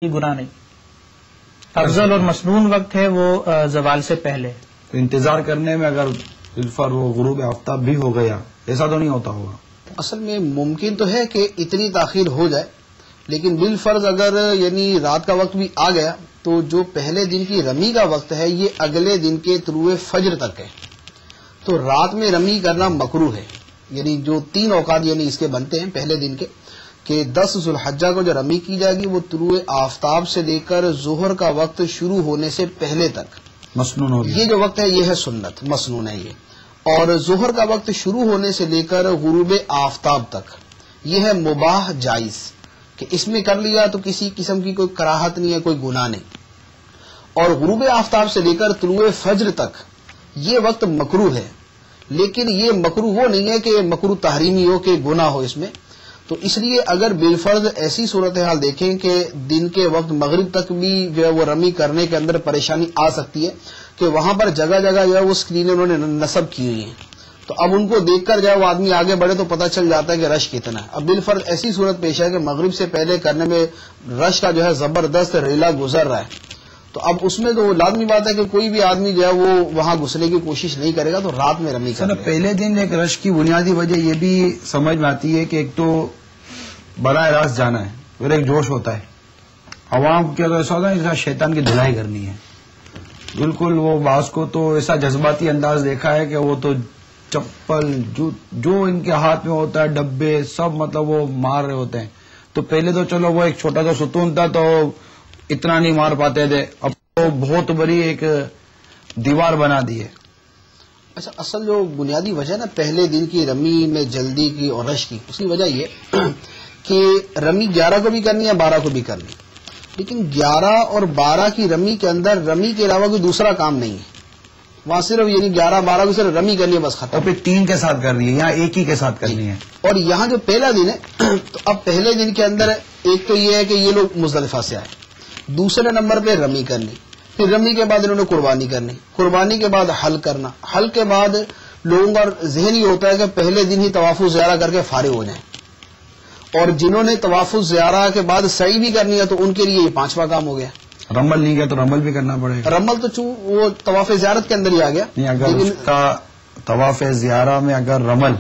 گناہ نہیں. افضل اور مسنون وقت ہے وہ زوال سے پہلے. تو انتظار کرنے میں اگر بالفر وہ غروب آفتاب بھی ہو گیا ایسا تو نہیں ہوتا ہوگا؟ اصل میں ممکن تو ہے کہ اتنی تاخیر ہو جائے، لیکن بالفرض اگر یعنی رات کا وقت بھی آ گیا تو جو پہلے دن کی رمی کا وقت ہے یہ اگلے دن کے طلوع فجر تک ہے. تو رات میں رمی کرنا مکروہ ہے. یعنی جو 3 اوقات یعنی اس کے بنتے ہیں پہلے دن کے کہ 10 ذو الحجہ کو جو رمی کی جائے گی وہ طلوع آفتاب سے لے کر ظہر کا وقت شروع ہونے سے پہلے تک مسنون ہو گیا. یہ جو وقت ہے یہ ہے سنت مسنون ہے یہ. اور ظہر کا وقت شروع ہونے سے لے کر غروب آفتاب تک یہ ہے مباح جائز کہ اس میں کر لیا تو کسی قسم کی کوئی کراہت نہیں ہے، کوئی گناہ نہیں. اور غروب آفتاب سے لے کر طلوع فجر تک یہ وقت مکروہ ہے، لیکن یہ مکروہ وہ نہیں ہے کہ مکروہ تحریمی ہو کہ گناہ ہو اس میں. تو اس لیے اگر بالفرض ایسی صورتحال دیکھیں کہ دن کے وقت مغرب تک بھی جو ہے وہ رمی کرنے کے اندر پریشانی آ سکتی ہے کہ وہاں پر جگہ جگہ جو ہے وہ اسکرینیں انہوں نے نصب کی ہوئی ہیں، تو اب ان کو دیکھ کر جو ہے وہ آدمی آگے بڑھے تو پتہ چل جاتا ہے کہ رش کتنا ہے. اب بالفرض ایسی صورت پیش ہے کہ مغرب سے پہلے کرنے میں رش کا جو ہے زبردست ریلا گزر رہا ہے، تو اب اس میں تو لازمی بات ہے کہ کوئی بھی آدمی جو ہے وہ وہاں گھسنے کی کوشش نہیں کرے گا، تو رات میں رمی کرے گا. پہلے دن ایک رش کی بنیادی وجہ یہ بھی سمجھ میں آتی ہے کہ ایک تو براہ راست جانا ہے، پھر ایک جوش ہوتا ہے عوام کے، ایسا ہوتا ہے شیطان کی دھلائی کرنی ہے. بالکل وہ بعض کو تو ایسا جذباتی انداز دیکھا ہے کہ وہ تو چپل جو ان کے ہاتھ میں ہوتا ہے ڈبے سب مطلب وہ مار رہے ہوتے ہیں. تو پہلے تو چلو وہ ایک چھوٹا سا ستون تھا تو اتنا نہیں مار پاتے تھے، اب تو بہت بڑی ایک دیوار بنا دی ہے. اچھا، اصل جو بنیادی وجہ نا پہلے دن کی رمی میں جلدی کی اور رش کی، اس کی وجہ یہ کہ رمی 11 کو بھی کرنی ہے 12 کو بھی کرنی، لیکن 11 اور 12 کی رمی کے اندر رمی کے علاوہ کوئی دوسرا کام نہیں ہے. وہاں صرف یعنی 11-12 کو صرف رمی کرنی ہے بس ختم. اور پھر 3 کے ساتھ کرنی ہے، یہاں ایک ہی کے ساتھ کرنی ہے. اور یہاں جو پہلا دن ہے تو اب پہلے دن کے اندر ایک تو یہ ہے کہ یہ لوگ مزدلفہ سے آئے، دوسرے نمبر پہ رمی کرنی، پھر رمی کے بعد انہوں نے قربانی کرنی، قربانی کے بعد حل کرنا، حل کے بعد لوگوں کا ذہن یہ ہوتا ہے کہ پہلے دن ہی طواف الزیارہ کر کے فارغ ہو جائیں. اور جنہوں نے طواف الزیارہ کے بعد سعی بھی کرنی ہے تو ان کے لیے یہ 5واں کام ہو گیا. رمل نہیں گیا تو رمل بھی کرنا پڑے گا. رمل تو وہ طواف زیارت کے اندر ہی آ گیا. اگر اس کا طواف زیارہ میں اگر رمل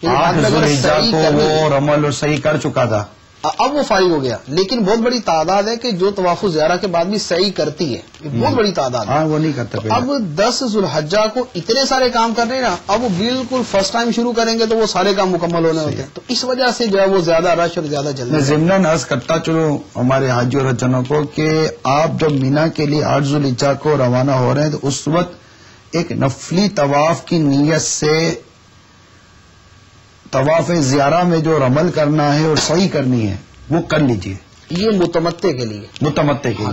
8 ذوالحجہ کو وہ رمل اور صحیح کر چکا تھا اب وہ فارغ ہو گیا، لیکن بہت بڑی تعداد ہے کہ جو طواف الزیارہ کے بعد بھی صحیح کرتی ہے، بہت بڑی تعداد ہے. وہ نہیں کرتے. اب 10 ذوالحجہ کو اتنے سارے کام کرنے نا، اب وہ بالکل فرسٹ ٹائم شروع کریں گے تو وہ سارے کام مکمل ہونے ہوتے ہیں، تو اس وجہ سے جو ہے وہ زیادہ رش اور زیادہ جلدی. میں ضمناً عرض کرتا چلوں ہمارے حاجی اور حجانوں کو کہ آپ جب مینا کے لیے 8 ذوالحجہ کو روانہ ہو رہے ہیں تو اس وقت ایک نفلی طواف کی نیت سے طواف زیارہ میں جو رمل کرنا ہے اور صحیح کرنی ہے وہ کر لیجئے. یہ متمتع کے لیے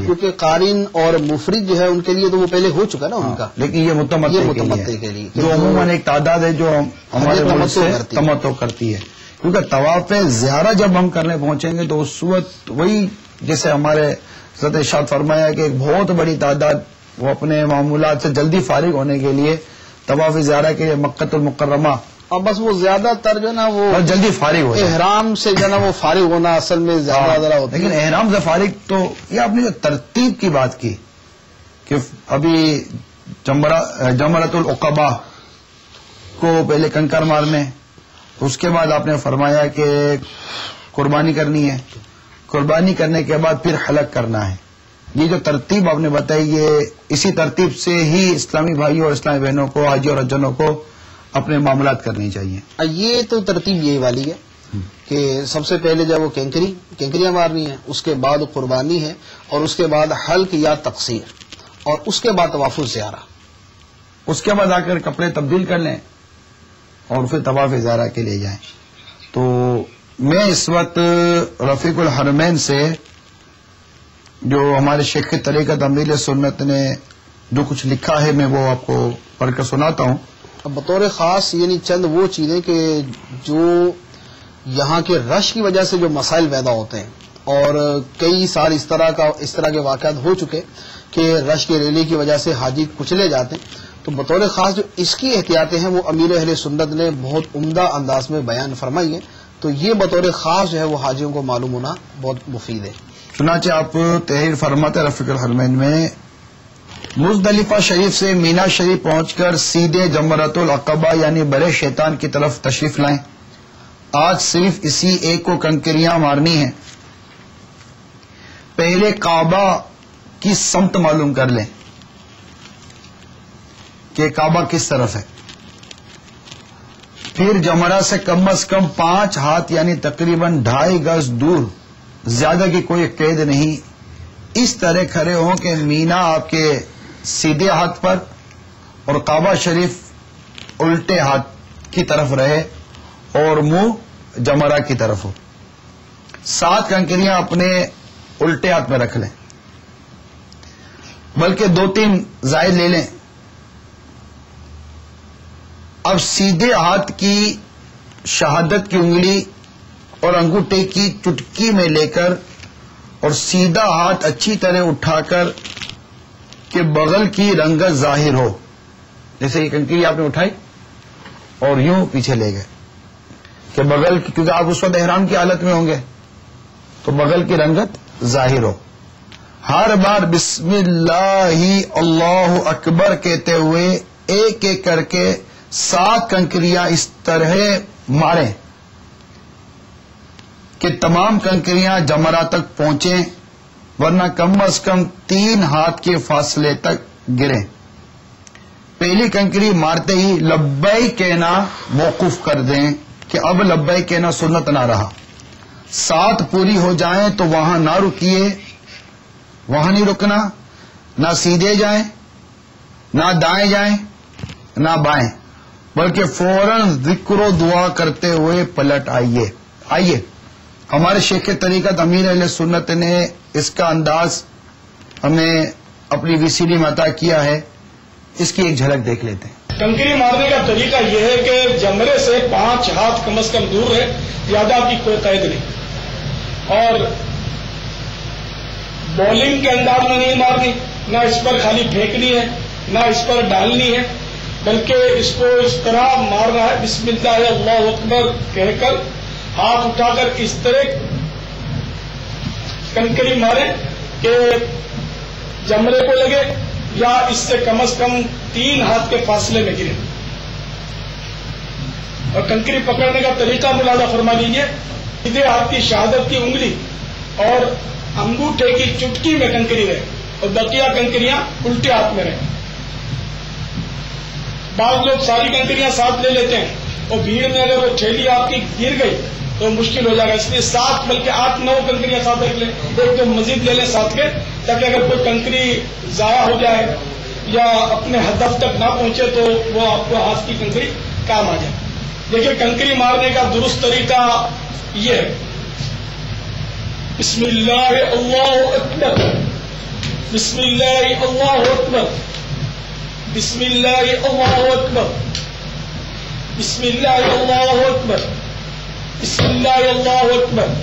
کیونکہ قارن اور مفرد جو ہے ان کے لیے تو وہ پہلے ہو چکا نا ان کا، لیکن یہ متمتع کے لیے جو عموماً ایک تعداد ہے جو ہمارے ملک سے تمتع کرتی ہے. کیونکہ طواف زیارہ جب ہم کرنے پہنچیں گے تو اس وقت وہی جیسے ہمارے حضرت ارشاد فرمایا کہ ایک بہت بڑی تعداد وہ اپنے معمولات سے جلدی فارغ ہونے کے لیے طواف زیارہ کے مکۃ المکرمہ، اور بس وہ زیادہ تر جو نا وہ جلدی فارغ ہو احرام سے جو نا وہ فارغ ہونا اصل میں زیادہ ذرا ہوتا ہے. لیکن احرام سے فارغ تو یہ آپ نے جو ترتیب کی بات کی کہ ابھی جمرۃ العقبہ کو پہلے کنکر مارنے، اس کے بعد آپ نے فرمایا کہ قربانی کرنی ہے، قربانی کرنے کے بعد پھر حلق کرنا ہے. یہ جو ترتیب آپ نے بتائی یہ اسی ترتیب سے ہی اسلامی بھائیوں اور اسلامی بہنوں کو حاجی اور حجانوں کو اپنے معاملات کرنے چاہیے. یہ تو ترتیب یہی والی ہے کہ سب سے پہلے جب وہ کینکریاں مارنی ہے، اس کے بعد قربانی ہے، اور اس کے بعد حلق یا تقصیر، اور اس کے بعد طواف الزیارہ. اس کے بعد آ کر کپڑے تبدیل کر لیں اور پھر طواف زیارہ کے لیے جائیں. تو میں اس وقت رفیق الحرمین سے جو ہمارے شیخ طریقت امیر سنت نے جو کچھ لکھا ہے میں وہ آپ کو پڑھ کر سناتا ہوں. اب بطور خاص یعنی چند وہ چیزیں کہ جو یہاں کے رش کی وجہ سے جو مسائل پیدا ہوتے ہیں، اور کئی سال اس طرح کے واقعات ہو چکے کہ رش کے ریلی کی وجہ سے حاجی کچلے جاتے ہیں، تو بطور خاص جو اس کی احتیاطیں ہیں وہ امیر اہل سنت نے بہت عمدہ انداز میں بیان فرمائی ہیں. تو یہ بطور خاص جو ہے وہ حاجیوں کو معلوم ہونا بہت مفید ہے. چنانچہ آپ تحریر فرماتے رفیق الحرمین میں، مزدلفہ شریف سے مینا شریف پہنچ کر سیدھے جمرۃ العقبہ یعنی برے شیطان کی طرف تشریف لائیں. آج صرف اسی ایک کو کنکریاں مارنی ہیں. پہلے کعبہ کی سمت معلوم کر لیں کہ کعبہ کس طرف ہے. پھر جمرہ سے کم از کم 5 ہاتھ یعنی تقریباً 2.5 گز دور، زیادہ کی کوئی قید نہیں، اس طرح کھڑے ہوں کہ مینا آپ کے سیدھے ہاتھ پر اور کعبہ شریف الٹے ہاتھ کی طرف رہے اور منہ جمرہ کی طرف ہو. 7 کنکریاں اپنے الٹے ہاتھ میں رکھ لیں، بلکہ 2-3 زائد لے لیں. اب سیدھے ہاتھ کی شہادت کی انگلی اور انگوٹھے کی چٹکی میں لے کر اور سیدھا ہاتھ اچھی طرح اٹھا کر کہ بغل کی رنگت ظاہر ہو، جیسے یہ کنکری آپ نے اٹھائی اور یوں پیچھے لے گئے کہ بغل کی، کیونکہ آپ اس وقت احرام کی حالت میں ہوں گے تو بغل کی رنگت ظاہر ہو. ہر بار بسم اللہ اللہ اکبر کہتے ہوئے ایک ایک کر کے 7 کنکریاں اس طرح ماریں کہ تمام کنکریاں جمرہ تک پہنچیں، ورنہ کم از کم 3 ہاتھ کے فاصلے تک گریں. پہلی کنکری مارتے ہی لبیک کہنا موقوف کر دیں کہ اب لبیک کہنا سنت نہ رہا. 7 پوری ہو جائیں تو وہاں نہ رکیے، وہاں نہیں رکنا، نہ سیدھے جائیں، نہ دائیں جائیں، نہ بائیں، بلکہ فوراً ذکر و دعا کرتے ہوئے پلٹ آئیے. آئیے ہمارے شیخ طریقت امیر اہل سنت نے اس کا انداز ہمیں اپنی وی سی ڈی میں عطا کیا ہے، اس کی ایک جھلک دیکھ لیتے ہیں. کنکری مارنے کا طریقہ یہ ہے کہ جمرے سے 5 ہاتھ کم از کم دور ہے، زیادہ کی کوئی قید نہیں، اور بولنگ کے انداز میں نہیں مارنی، نہ اس پر خالی پھینکنی ہے نہ اس پر ڈالنی ہے، بلکہ اس کو اس طرح مارنا ہے بسم اللہ اللہ اکبر کہہ کر ہاتھ اٹھا کر اس طرح کنکری مارے کہ جمرے کو لگے یا اس سے کم از کم 3 ہاتھ کے فاصلے میں گرے. اور کنکری پکڑنے کا طریقہ ملاحظہ فرما لیجیے. سیدھے ہاتھ کی شہادت کی انگلی اور انگوٹھے کی چٹکی میں کنکری رہے اور بقیہ کنکریاں الٹے ہاتھ میں رہے. بعض لوگ ساری کنکریاں ساتھ لے لیتے ہیں اور بھیڑ میں اگر وہ تھیلی آپ کی گر گئی تو مشکل ہو جائے گا، اس لیے 7 بلکہ 8-9 کنکریاں ساتھ رکھ لیں، ایک تو مزید لے لیں ساتھ کے، تاکہ اگر کوئی کنکری ضائع ہو جائے یا اپنے ہدف تک نہ پہنچے تو وہ آپ کو ہاتھ کی کنکری کام آ جائے. دیکھیے کنکری مارنے کا درست طریقہ یہ ہے، بسم اللہ اللہ اکبر، بسم اللہ اللہ اکبر، بسم اللہ اللہ اکبر، بسم اللہ اللہ اکبر، بسم اللہ اللہ اکبر،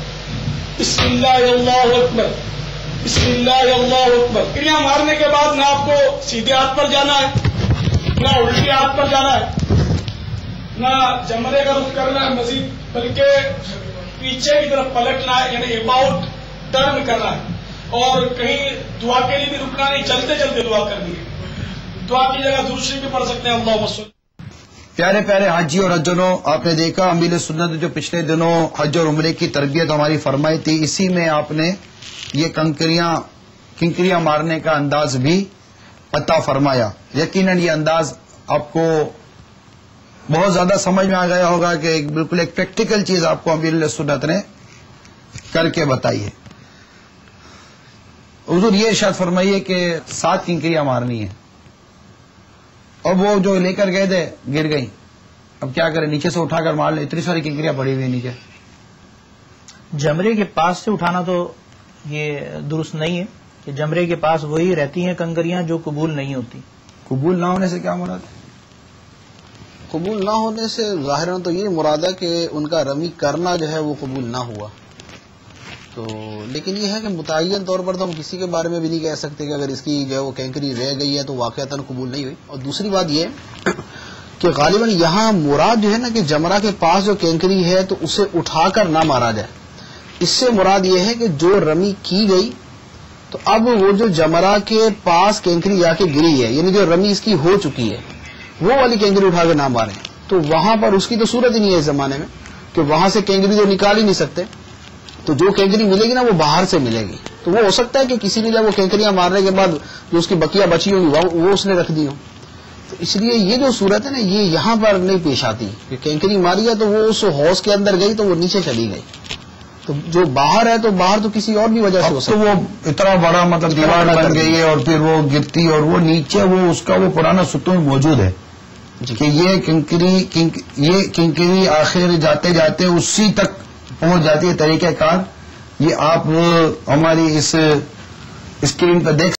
بسم اللہ اللہ اکبر، بسم اللہ اللہ اکبر. کنکریاں مارنے کے بعد نہ آپ کو سیدھے ہاتھ پر جانا ہے، نہ الٹے ہاتھ پر جانا ہے، نہ جمرے کا رخ کرنا ہے مزید، بلکہ پیچھے کی طرف پلٹنا ہے، یعنی اباؤٹ ٹرن کرنا ہے. اور کہیں دعا کے لیے بھی رکنا نہیں، چلتے چلتے دعا کرنی ہے. دعا کی جگہ درود شریف بھی پڑھ سکتے ہیں. اللہم صل. پیارے پیارے حاجی اور حجنوں، آپ نے دیکھا امیر سنت جو پچھلے دنوں حج اور عمرے کی تربیت ہماری فرمائی تھی، اسی میں آپ نے یہ کنکریاں مارنے کا انداز بھی عطا فرمایا. یقیناً یہ انداز آپ کو بہت زیادہ سمجھ میں آ گیا ہوگا کہ بالکل ایک پریکٹیکل چیز آپ کو امیر سنت نے کر کے بتائی ہے. حضور یہ ارشاد فرمائیے کہ 7 کنکریاں مارنی ہیں، اور وہ جو لے کر گئے تھے گر گئی، اب کیا کریں؟ نیچے سے اٹھا کر مار لیں، اتنی ساری کنکریاں پڑی ہوئی ہیں نیچے. جمرے کے پاس سے اٹھانا تو یہ درست نہیں ہے کہ جمرے کے پاس وہی رہتی ہیں کنکریاں جو قبول نہیں ہوتی. قبول نہ ہونے سے کیا مراد ہے؟ قبول نہ ہونے سے ظاہراً تو یہ مراد ہے کہ ان کا رمی کرنا جو ہے وہ قبول نہ ہوا. تو لیکن یہ ہے کہ متعین طور پر تو ہم کسی کے بارے میں بھی نہیں کہہ سکتے کہ اگر اس کی جو ہے وہ کینکری رہ گئی ہے تو واقعتاً قبول نہیں ہوئی. اور دوسری بات یہ کہ غالباً یہاں مراد جو ہے نا کہ جمرہ کے پاس جو کینکری ہے تو اسے اٹھا کر نہ مارا جائے، اس سے مراد یہ ہے کہ جو رمی کی گئی تو اب وہ جو جمرہ کے پاس کینکری جا کے گری ہے، یعنی جو رمی اس کی ہو چکی ہے، وہ والی کینکری اٹھا کے نہ ماریں، تو وہاں پر اس کی تو صورت ہی نہیں ہے اس زمانے میں کہ وہاں سے کینکری تو نکال ہی نہیں سکتے. تو جو کینکری ملے گی نا وہ باہر سے ملے گی. تو وہ ہو سکتا ہے کہ کسی نے جب وہ کینکریاں مارنے کے بعد جو اس کی بقیہ بچی ہوں گی وہ اس نے رکھ دی ہوں. تو اس لیے یہ جو صورت ہے نا یہ یہاں پر نہیں پیش آتی کہ کینکری ماری ہے تو وہ اس حوض کے اندر گئی تو وہ نیچے چلی گئی. تو جو باہر ہے تو باہر تو کسی اور بھی وجہ سے ہو تو سکتا ہے. وہ اتنا بڑا مطلب دیوار بن گئی ہے اور پھر وہ گرتی اور وہ نیچے وہ اس کا وہ پرانا ستون موجود ہے کہ یہ کنکری آخر جاتے جاتے اسی تک پہنچ جاتی ہے. طریقہ کار یہ آپ ہماری اس اسکرین پہ دیکھ